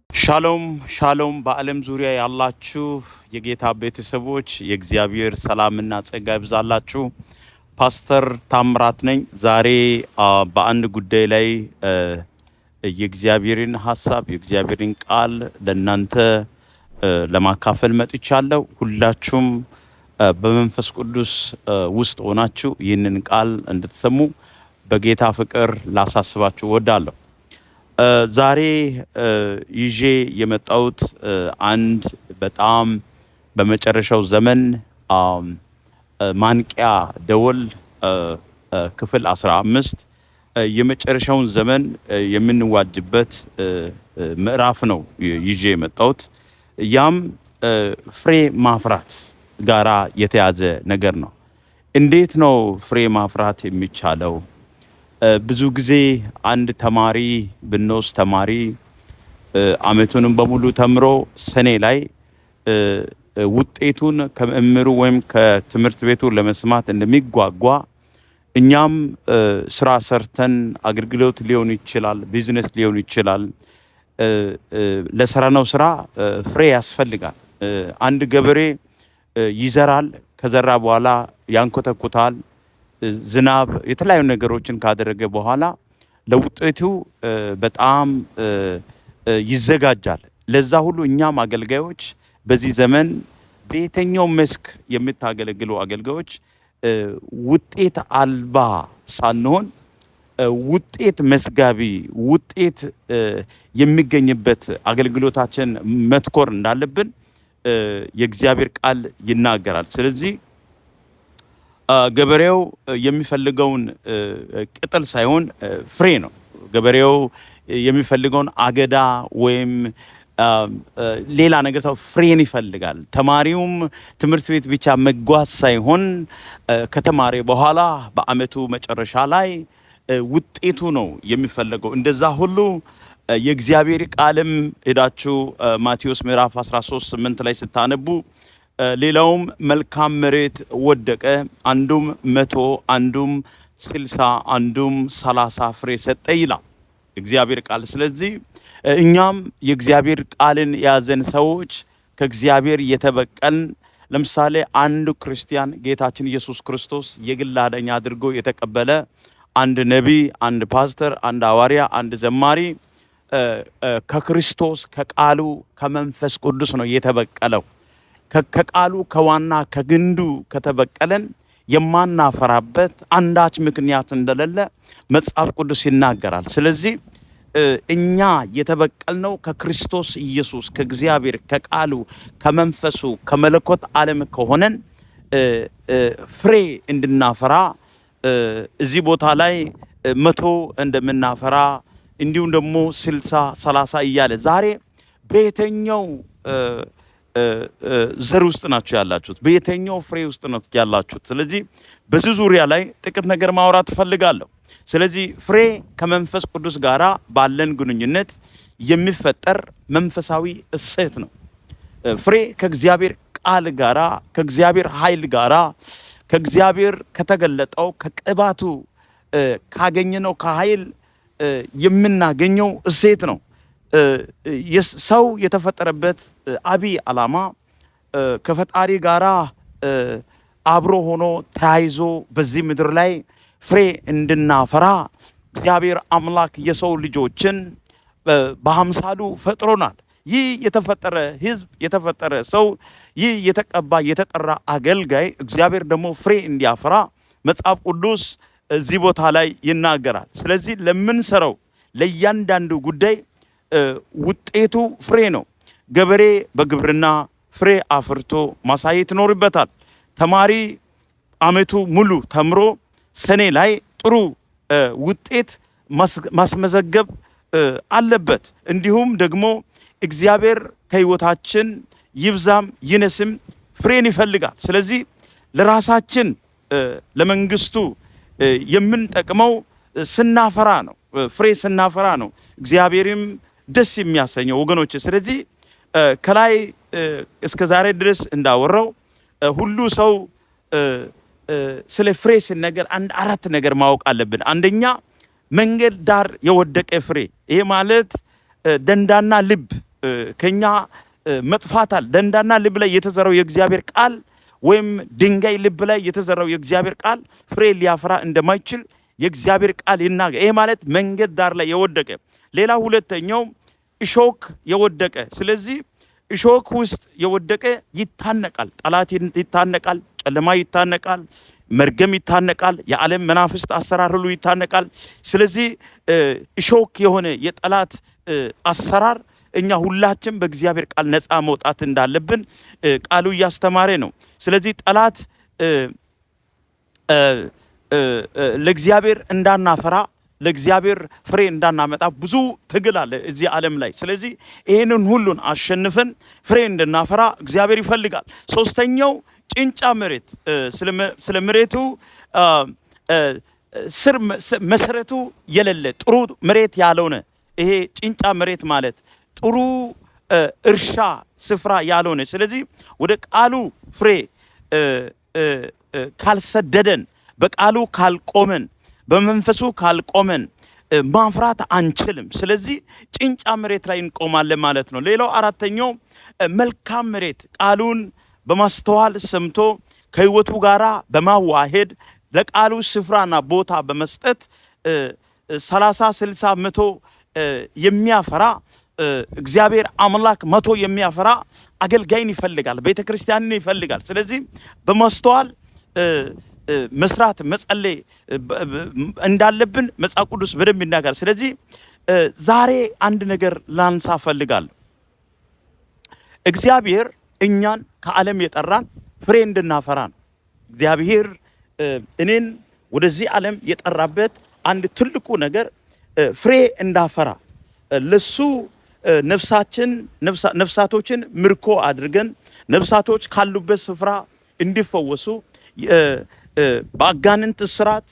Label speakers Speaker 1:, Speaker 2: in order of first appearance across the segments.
Speaker 1: ሻሎም ሻሎም በዓለም ዙሪያ ያላችሁ የጌታ ቤተሰቦች የእግዚአብሔር ሰላምና ጸጋ ይብዛላችሁ። ፓስተር ታምራት ነኝ። ዛሬ በአንድ ጉዳይ ላይ የእግዚአብሔርን ሐሳብ የእግዚአብሔርን ቃል ለእናንተ ለማካፈል መጥቻለሁ። ሁላችሁም በመንፈስ ቅዱስ ውስጥ ሆናችሁ ይህንን ቃል እንድትሰሙ በጌታ ፍቅር ላሳስባችሁ እወዳለሁ። ዛሬ ይዤ የመጣሁት አንድ በጣም በመጨረሻው ዘመን ማንቂያ ደወል ክፍል 15 የመጨረሻውን ዘመን የምንዋጅበት ምዕራፍ ነው ይዤ የመጣሁት። ያም ፍሬ ማፍራት ጋራ የተያዘ ነገር ነው። እንዴት ነው ፍሬ ማፍራት የሚቻለው? ብዙ ጊዜ አንድ ተማሪ ብንወስድ ተማሪ ዓመቱንም በሙሉ ተምሮ ሰኔ ላይ ውጤቱን ከመምህሩ ወይም ከትምህርት ቤቱ ለመስማት እንደሚጓጓ እኛም ስራ ሰርተን አገልግሎት ሊሆን ይችላል፣ ቢዝነስ ሊሆን ይችላል። ለሰራነው ስራ ፍሬ ያስፈልጋል። አንድ ገበሬ ይዘራል፣ ከዘራ በኋላ ያንኮተኩታል። ዝናብ የተለያዩ ነገሮችን ካደረገ በኋላ ለውጤቱ በጣም ይዘጋጃል። ለዛ ሁሉ እኛም አገልጋዮች በዚህ ዘመን በየትኛው መስክ የምታገለግሉ አገልጋዮች ውጤት አልባ ሳንሆን ውጤት መስጋቢ ውጤት የሚገኝበት አገልግሎታችን መትኮር እንዳለብን የእግዚአብሔር ቃል ይናገራል። ስለዚህ ገበሬው የሚፈልገውን ቅጠል ሳይሆን ፍሬ ነው። ገበሬው የሚፈልገውን አገዳ ወይም ሌላ ነገር ፍሬን ይፈልጋል። ተማሪውም ትምህርት ቤት ብቻ መጓዝ ሳይሆን ከተማሪ በኋላ በዓመቱ መጨረሻ ላይ ውጤቱ ነው የሚፈለገው። እንደዛ ሁሉ የእግዚአብሔር ቃልም ሄዳችሁ ማቴዎስ ምዕራፍ 13:8 ላይ ስታነቡ ሌላውም መልካም መሬት ወደቀ፣ አንዱም 100 አንዱም 60 አንዱም 30 ፍሬ ሰጠ ይላል እግዚአብሔር ቃል። ስለዚህ እኛም የእግዚአብሔር ቃልን የያዘን ሰዎች ከእግዚአብሔር የተበቀልን፣ ለምሳሌ አንዱ ክርስቲያን ጌታችን ኢየሱስ ክርስቶስ የግል አዳኝ አድርጎ የተቀበለ አንድ ነቢይ፣ አንድ ፓስተር፣ አንድ ሐዋርያ፣ አንድ ዘማሪ ከክርስቶስ ከቃሉ ከመንፈስ ቅዱስ ነው የተበቀለው። ከቃሉ ከዋና ከግንዱ ከተበቀለን የማናፈራበት አንዳች ምክንያት እንደሌለ መጽሐፍ ቅዱስ ይናገራል። ስለዚህ እኛ የተበቀልነው ከክርስቶስ ኢየሱስ ከእግዚአብሔር ከቃሉ ከመንፈሱ ከመለኮት ዓለም ከሆነን ፍሬ እንድናፈራ እዚህ ቦታ ላይ 100 እንደምናፈራ እንዲሁም ደግሞ 60 30 እያለ ዛሬ በየትኛው ዘር ውስጥ ናችሁ ያላችሁት? በየትኛው ፍሬ ውስጥ ናችሁ ያላችሁት? ስለዚህ በዚህ ዙሪያ ላይ ጥቂት ነገር ማውራት እፈልጋለሁ። ስለዚህ ፍሬ ከመንፈስ ቅዱስ ጋራ ባለን ግንኙነት የሚፈጠር መንፈሳዊ እሴት ነው። ፍሬ ከእግዚአብሔር ቃል ጋራ ከእግዚአብሔር ኃይል ጋራ ከእግዚአብሔር ከተገለጠው ከቅባቱ ካገኘነው ከኃይል የምናገኘው እሴት ነው። ሰው የተፈጠረበት አብይ ዓላማ ከፈጣሪ ጋራ አብሮ ሆኖ ተያይዞ በዚህ ምድር ላይ ፍሬ እንድናፈራ እግዚአብሔር አምላክ የሰው ልጆችን በአምሳሉ ፈጥሮናል። ይህ የተፈጠረ ሕዝብ የተፈጠረ ሰው ይህ የተቀባ የተጠራ አገልጋይ እግዚአብሔር ደግሞ ፍሬ እንዲያፈራ መጽሐፍ ቅዱስ እዚህ ቦታ ላይ ይናገራል። ስለዚህ ለምንሰራው ለእያንዳንዱ ጉዳይ ውጤቱ ፍሬ ነው። ገበሬ በግብርና ፍሬ አፍርቶ ማሳየት ይኖርበታል። ተማሪ ዓመቱ ሙሉ ተምሮ ሰኔ ላይ ጥሩ ውጤት ማስመዘገብ አለበት። እንዲሁም ደግሞ እግዚአብሔር ከሕይወታችን ይብዛም ይነስም ፍሬን ይፈልጋል። ስለዚህ ለራሳችን ለመንግስቱ የምንጠቅመው ስናፈራ ነው፣ ፍሬ ስናፈራ ነው እግዚአብሔርም ደስ የሚያሰኘው ወገኖች። ስለዚህ ከላይ እስከ ዛሬ ድረስ እንዳወራው ሁሉ ሰው ስለ ፍሬ ሲነገር አንድ አራት ነገር ማወቅ አለብን። አንደኛ መንገድ ዳር የወደቀ ፍሬ። ይሄ ማለት ደንዳና ልብ ከኛ መጥፋታል። ደንዳና ልብ ላይ የተዘራው የእግዚአብሔር ቃል ወይም ድንጋይ ልብ ላይ የተዘራው የእግዚአብሔር ቃል ፍሬ ሊያፈራ እንደማይችል የእግዚአብሔር ቃል ይናገር። ይሄ ማለት መንገድ ዳር ላይ የወደቀ። ሌላ ሁለተኛው እሾክ የወደቀ። ስለዚህ እሾክ ውስጥ የወደቀ ይታነቃል። ጠላት ይታነቃል፣ ጨለማ ይታነቃል፣ መርገም ይታነቃል፣ የዓለም መናፍስት አሰራር ሁሉ ይታነቃል። ስለዚህ እሾክ የሆነ የጠላት አሰራር እኛ ሁላችን በእግዚአብሔር ቃል ነፃ መውጣት እንዳለብን ቃሉ እያስተማረ ነው። ስለዚህ ጠላት ለእግዚአብሔር እንዳናፈራ ለእግዚአብሔር ፍሬ እንዳናመጣ ብዙ ትግል አለ እዚህ ዓለም ላይ። ስለዚህ ይህንን ሁሉን አሸንፈን ፍሬ እንድናፈራ እግዚአብሔር ይፈልጋል። ሶስተኛው ጭንጫ መሬት። ስለ መሬቱ ስር መሰረቱ የሌለ ጥሩ መሬት ያልሆነ ይሄ ጭንጫ መሬት ማለት ጥሩ እርሻ ስፍራ ያልሆነ። ስለዚህ ወደ ቃሉ ፍሬ ካልሰደደን፣ በቃሉ ካልቆመን፣ በመንፈሱ ካልቆመን ማፍራት አንችልም። ስለዚህ ጭንጫ መሬት ላይ እንቆማለን ማለት ነው። ሌላው አራተኛው መልካም መሬት፣ ቃሉን በማስተዋል ሰምቶ ከህይወቱ ጋራ በማዋሄድ ለቃሉ ስፍራና ቦታ በመስጠት 30፣ 60፣ 100 የሚያፈራ እግዚአብሔር አምላክ 100 የሚያፈራ አገልጋይን ይፈልጋል፣ ቤተ ክርስቲያንን ይፈልጋል። ስለዚህ በማስተዋል መስራት መጸለይ እንዳለብን መጽሐፍ ቅዱስ በደንብ ይናገራል። ስለዚህ ዛሬ አንድ ነገር ላንሳ ፈልጋለሁ። እግዚአብሔር እኛን ከዓለም የጠራን ፍሬ እንድናፈራ ነው። እግዚአብሔር እኔን ወደዚህ ዓለም የጠራበት አንድ ትልቁ ነገር ፍሬ እንዳፈራ ለሱ ነፍሳቶችን ምርኮ አድርገን ነፍሳቶች ካሉበት ስፍራ እንዲፈወሱ በአጋንንት እስራት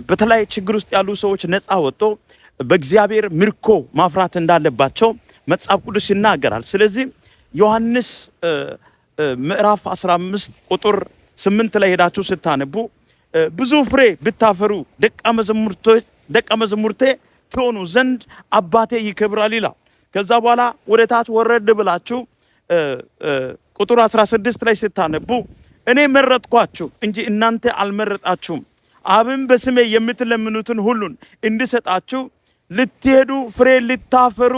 Speaker 1: በተለያየ ችግር ውስጥ ያሉ ሰዎች ነፃ ወጥቶ በእግዚአብሔር ምርኮ ማፍራት እንዳለባቸው መጽሐፍ ቅዱስ ይናገራል። ስለዚህ ዮሐንስ ምዕራፍ 15 ቁጥር 8 ላይ ሄዳችሁ ስታነቡ ብዙ ፍሬ ብታፈሩ ደቀ መዛሙርቴ ትሆኑ ዘንድ አባቴ ይከብራል ይላል። ከዛ በኋላ ወደ ታች ወረድ ብላችሁ ቁጥር 16 ላይ ስታነቡ እኔ መረጥኳችሁ እንጂ እናንተ አልመረጣችሁም፣ አብን በስሜ የምትለምኑትን ሁሉን እንድሰጣችሁ ልትሄዱ ፍሬ ልታፈሩ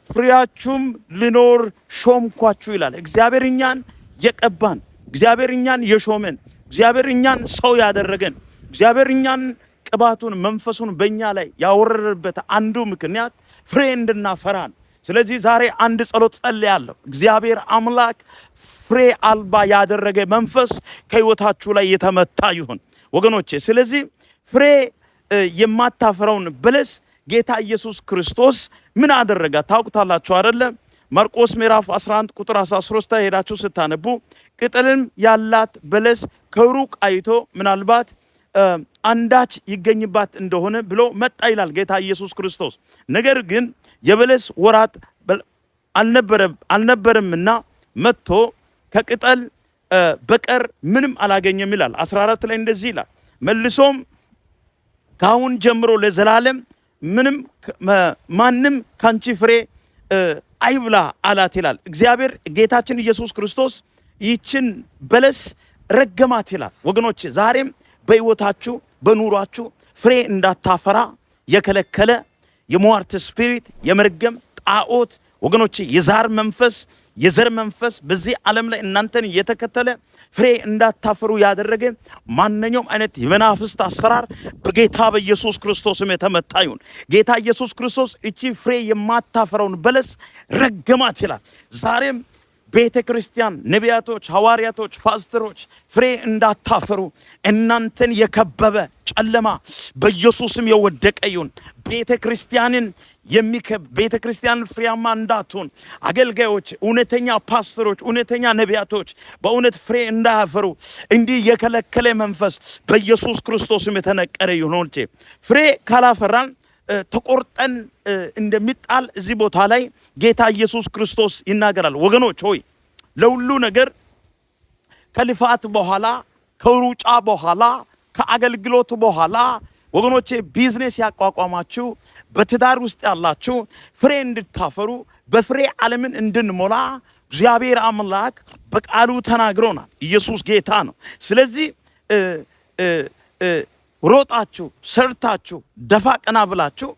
Speaker 1: ፍሬያችሁም ሊኖር ሾምኳችሁ ይላል። እግዚአብሔር እኛን የቀባን፣ እግዚአብሔር እኛን የሾመን፣ እግዚአብሔር እኛን ሰው ያደረገን፣ እግዚአብሔር እኛን ቅባቱን መንፈሱን በእኛ ላይ ያወረደበት አንዱ ምክንያት ፍሬ እንድናፈራን። ስለዚህ ዛሬ አንድ ጸሎት ጸልያለሁ። እግዚአብሔር አምላክ ፍሬ አልባ ያደረገ መንፈስ ከህይወታችሁ ላይ የተመታ ይሁን ወገኖቼ። ስለዚህ ፍሬ የማታፈራውን በለስ ጌታ ኢየሱስ ክርስቶስ ምን አደረጋ ታውቁታላችሁ አይደለ? ማርቆስ ምዕራፍ 11 ቁጥር 13 ላይ ሄዳችሁ ስታነቡ ቅጠልም ያላት በለስ ከሩቅ አይቶ ምናልባት አንዳች ይገኝባት እንደሆነ ብሎ መጣ ይላል ጌታ ኢየሱስ ክርስቶስ። ነገር ግን የበለስ ወራት አልነበረምና መጥቶ ከቅጠል በቀር ምንም አላገኘም ይላል። 14 ላይ እንደዚህ ይላል፣ መልሶም ካሁን ጀምሮ ለዘላለም ማንም ካንቺ ፍሬ አይብላ አላት ይላል። እግዚአብሔር ጌታችን ኢየሱስ ክርስቶስ ይችን በለስ ረገማት ይላል። ወገኖቼ ዛሬም በህይወታችሁ በኑሯችሁ ፍሬ እንዳታፈራ የከለከለ የሟርት ስፒሪት፣ የመርገም ጣዖት ወገኖቼ፣ የዘር መንፈስ በዚህ ዓለም ላይ እናንተን የተከተለ ፍሬ እንዳታፈሩ ያደረገ ማንኛውም አይነት የመናፍስት አሰራር በጌታ በኢየሱስ ክርስቶስም የተመታ ይሁን። ጌታ ኢየሱስ ክርስቶስ እቺ ፍሬ የማታፈራውን በለስ ረገማት ይላል። ዛሬም ቤተ ክርስቲያን፣ ነቢያቶች፣ ሐዋርያቶች፣ ፓስተሮች ፍሬ እንዳታፈሩ እናንተን የከበበ ጨለማ በኢየሱስም የወደቀ ይሁን። ቤተ ክርስቲያንን ቤተ ክርስቲያንን ፍሬያማ እንዳትሆን አገልጋዮች፣ እውነተኛ ፓስተሮች፣ እውነተኛ ነቢያቶች በእውነት ፍሬ እንዳያፈሩ እንዲህ የከለከለ መንፈስ በኢየሱስ ክርስቶስም የተነቀረ ይሁን። ፍሬ ካላፈራን ተቆርጠን እንደሚጣል እዚህ ቦታ ላይ ጌታ ኢየሱስ ክርስቶስ ይናገራል። ወገኖች ሆይ ለሁሉ ነገር ከልፋት በኋላ ከሩጫ በኋላ ከአገልግሎት በኋላ ወገኖቼ ቢዝነስ ያቋቋማችሁ በትዳር ውስጥ ያላችሁ ፍሬ እንድታፈሩ በፍሬ ዓለምን እንድንሞላ እግዚአብሔር አምላክ በቃሉ ተናግሮናል። ኢየሱስ ጌታ ነው። ስለዚህ ሮጣችሁ ሰርታችሁ ደፋ ቀና ብላችሁ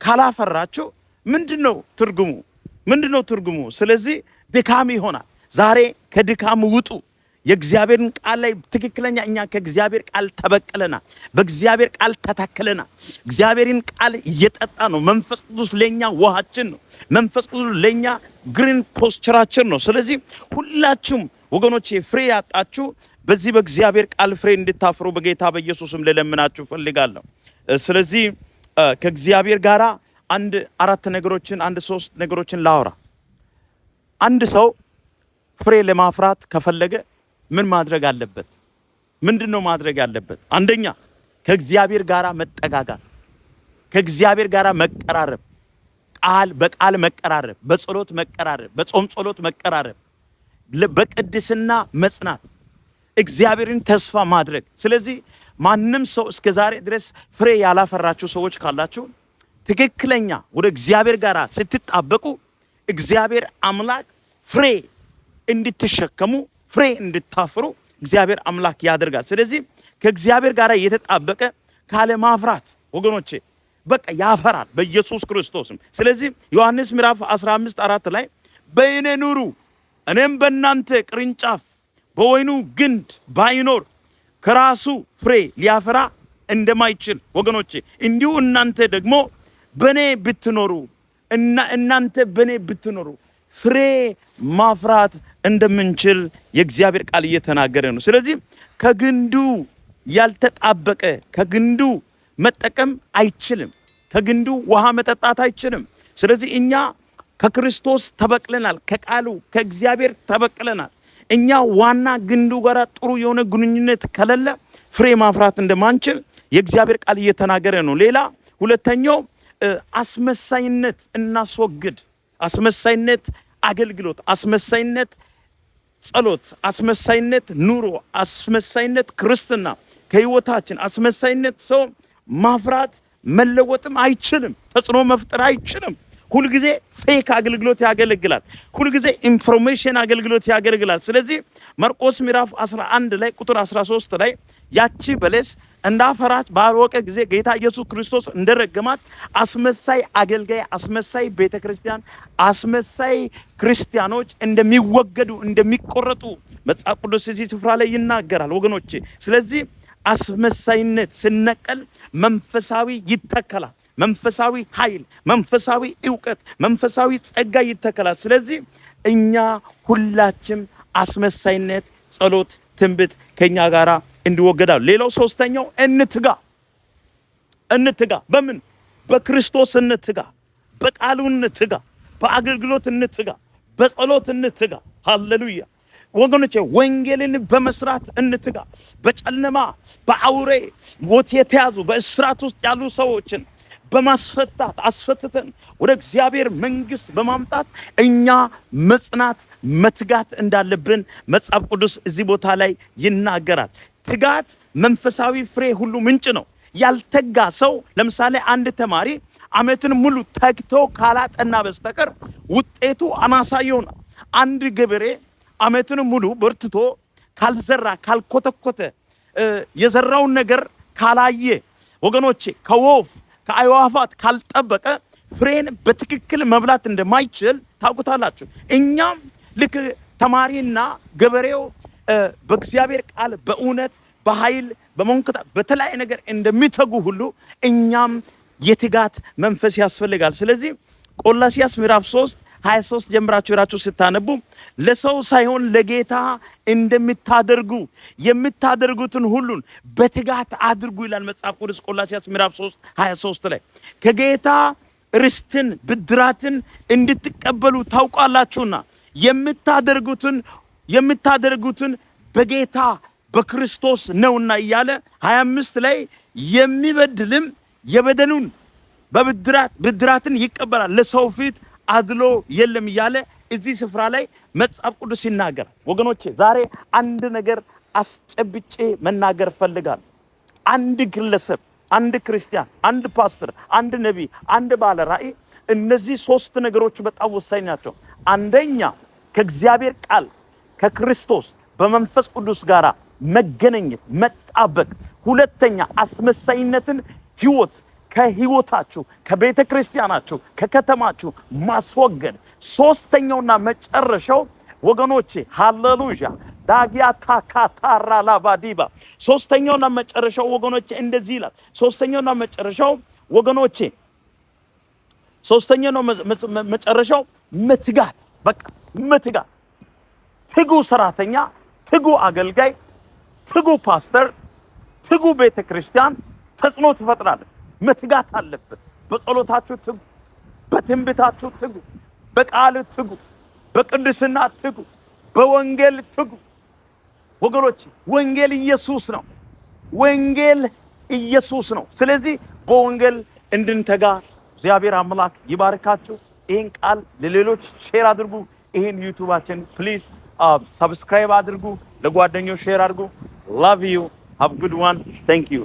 Speaker 1: ካላፈራችሁ ምንድነው ትርጉሙ? ምንድነው ትርጉሙ? ስለዚህ ድካም ይሆናል። ዛሬ ከድካም ውጡ። የእግዚአብሔርን ቃል ላይ ትክክለኛ እኛ ከእግዚአብሔር ቃል ተበቅለናል። በእግዚአብሔር ቃል ተታክለናል። እግዚአብሔርን ቃል እየጠጣ ነው። መንፈስ ቅዱስ ለኛ ውሃችን ነው። መንፈስ ቅዱስ ለኛ ግሪን ፖስቸራችን ነው። ስለዚህ ሁላችሁም ወገኖቼ ፍሬ ያጣችሁ በዚህ በእግዚአብሔር ቃል ፍሬ እንድታፍሩ በጌታ በኢየሱስም ልለምናችሁ ፈልጋለሁ። ስለዚህ ከእግዚአብሔር ጋራ ሶስት ነገሮችን ላውራ። አንድ ሰው ፍሬ ለማፍራት ከፈለገ ምን ማድረግ አለበት? ምንድነው ማድረግ ያለበት? አንደኛ ከእግዚአብሔር ጋራ መጠጋጋት፣ ከእግዚአብሔር ጋራ መቀራረብ፣ በቃል መቀራረብ፣ በጸሎት መቀራረብ፣ በጾም ጸሎት መቀራረብ፣ በቅድስና መጽናት፣ እግዚአብሔርን ተስፋ ማድረግ። ስለዚህ ማንም ሰው እስከ ዛሬ ድረስ ፍሬ ያላፈራችሁ ሰዎች ካላችሁ ትክክለኛ ወደ እግዚአብሔር ጋራ ስትጣበቁ እግዚአብሔር አምላክ ፍሬ እንድትሸከሙ ፍሬ እንድታፍሩ እግዚአብሔር አምላክ ያደርጋል። ስለዚህ ከእግዚአብሔር ጋር የተጣበቀ ካለ ማፍራት ወገኖቼ በቃ ያፈራል በኢየሱስ ክርስቶስም። ስለዚህ ዮሐንስ ምዕራፍ 15:4 ላይ በእኔ ኑሩ እኔም በእናንተ ቅርንጫፍ በወይኑ ግንድ ባይኖር ከራሱ ፍሬ ሊያፈራ እንደማይችል ወገኖቼ እንዲሁ እናንተ ደግሞ በኔ ብትኖሩ እናንተ በኔ ብትኖሩ ፍሬ ማፍራት እንደምንችል የእግዚአብሔር ቃል እየተናገረ ነው። ስለዚህ ከግንዱ ያልተጣበቀ ከግንዱ መጠቀም አይችልም። ከግንዱ ውሃ መጠጣት አይችልም። ስለዚህ እኛ ከክርስቶስ ተበቅለናል። ከቃሉ ከእግዚአብሔር ተበቅለናል። እኛ ዋና ግንዱ ጋር ጥሩ የሆነ ግንኙነት ከሌለ ፍሬ ማፍራት እንደማንችል የእግዚአብሔር ቃል እየተናገረ ነው። ሌላ ሁለተኛው አስመሳይነት እናስወግድ። አስመሳይነት አገልግሎት፣ አስመሳይነት ጸሎት፣ አስመሳይነት ኑሮ፣ አስመሳይነት ክርስትና ከህይወታችን አስመሳይነት ሰው ማፍራት መለወጥም አይችልም። ተጽዕኖ መፍጠር አይችልም። ሁልጊዜ ፌክ አገልግሎት ያገለግላል። ሁልጊዜ ኢንፎርሜሽን አገልግሎት ያገለግላል። ስለዚህ ማርቆስ ምዕራፍ 11 ላይ ቁጥር 13 ላይ ያቺ በለስ እንዳፈራች ባወቀ ጊዜ ጌታ ኢየሱስ ክርስቶስ እንደረገማት አስመሳይ አገልጋይ፣ አስመሳይ ቤተክርስቲያን፣ አስመሳይ ክርስቲያኖች እንደሚወገዱ እንደሚቆረጡ መጽሐፍ ቅዱስ እዚህ ስፍራ ላይ ይናገራል ወገኖቼ። ስለዚህ አስመሳይነት ሲነቀል መንፈሳዊ ይተከላል። መንፈሳዊ ኃይል፣ መንፈሳዊ ዕውቀት፣ መንፈሳዊ ጸጋ ይተከላል። ስለዚህ እኛ ሁላችንም አስመሳይነት፣ ጸሎት፣ ትንቢት ከኛ ጋራ እንዲወገዳል። ሌላው ሶስተኛው እንትጋ። በምን? በክርስቶስ እንትጋ፣ በቃሉ እንትጋ፣ በአገልግሎት እንትጋ፣ በጸሎት እንትጋ። ሃሌሉያ ወገኖቼ፣ ወንጌልን በመስራት እንትጋ። በጨለማ በአውሬ ሞት የተያዙ በእስራት ውስጥ ያሉ ሰዎችን በማስፈታት አስፈትተን ወደ እግዚአብሔር መንግስት በማምጣት እኛ መጽናት መትጋት እንዳለብን መጽሐፍ ቅዱስ እዚህ ቦታ ላይ ይናገራል። ትጋት መንፈሳዊ ፍሬ ሁሉ ምንጭ ነው። ያልተጋ ሰው ለምሳሌ አንድ ተማሪ ዓመትን ሙሉ ተግቶ ካላጠና በስተቀር ውጤቱ አናሳ ይሆናል። አንድ ገበሬ ዓመትን ሙሉ በርትቶ ካልዘራ ካልኮተኮተ የዘራውን ነገር ካላየ ወገኖቼ ከወፍ ከአይዋፋት ካልጠበቀ ፍሬን በትክክል መብላት እንደማይችል ታውቁታላችሁ። እኛም ልክ ተማሪና ገበሬው በእግዚአብሔር ቃል በእውነት በኃይል በመንከታ በተለያየ ነገር እንደሚተጉ ሁሉ እኛም የትጋት መንፈስ ያስፈልጋል። ስለዚህ ቆላስይስ ምዕራፍ 3:23 ጀምራችሁ ራችሁ ስታነቡ ለሰው ሳይሆን ለጌታ እንደምታደርጉ የምታደርጉትን ሁሉን በትጋት አድርጉ ይላል መጽሐፍ ቅዱስ ቆላስይስ ምዕራፍ 3:23 ላይ። ከጌታ ርስትን ብድራትን እንድትቀበሉ ታውቃላችሁና የምታደርጉትን በጌታ በክርስቶስ ነውና እያለ 25 ላይ የሚበድልም የበደሉን ብድራትን ይቀበላል፣ ለሰው ፊት አድሎ የለም እያለ እዚህ ስፍራ ላይ መጽሐፍ ቅዱስ ይናገራል። ወገኖቼ ዛሬ አንድ ነገር አስጨብጬ መናገር ፈልጋለሁ። አንድ ግለሰብ፣ አንድ ክርስቲያን፣ አንድ ፓስተር፣ አንድ ነቢይ፣ አንድ ባለ ራእይ፣ እነዚህ ሶስት ነገሮች በጣም ወሳኝ ናቸው። አንደኛ ከእግዚአብሔር ቃል ከክርስቶስ በመንፈስ ቅዱስ ጋር መገናኘት መጣበቅ። ሁለተኛ አስመሳይነትን ህይወት ከህይወታችሁ ከቤተ ክርስቲያናችሁ ከከተማችሁ ማስወገድ። ሶስተኛውና መጨረሻው ወገኖቼ ሃሌሉያ ዳጊያ ታካታራ ላባዲባ ሶስተኛውና መጨረሻው ወገኖቼ እንደዚህ ይላል። ሶስተኛውና መጨረሻው ወገኖቼ ሶስተኛውና መጨረሻው መትጋት። በቃ መትጋት። ትጉ ሰራተኛ፣ ትጉ አገልጋይ፣ ትጉ ፓስተር፣ ትጉ ቤተ ክርስቲያን ተጽዕኖ ትፈጥራለህ። መትጋት አለበት። በጸሎታችሁ ትጉ፣ በትንቢታችሁ ትጉ፣ በቃል ትጉ፣ በቅድስና ትጉ፣ በወንጌል ትጉ። ወገኖች ወንጌል ኢየሱስ ነው። ወንጌል ኢየሱስ ነው። ስለዚህ በወንጌል እንድንተጋ እግዚአብሔር አምላክ ይባርካችሁ። ይህን ቃል ለሌሎች ሼር አድርጉ። ይህን ዩቲዩባችን ፕሊዝ ሰብስክራይብ አድርጉ፣ ለጓደኞች ሼር አድርጉ። ላቭ ዩ ሃቭ ጉድ ዋን ታንክ ዩ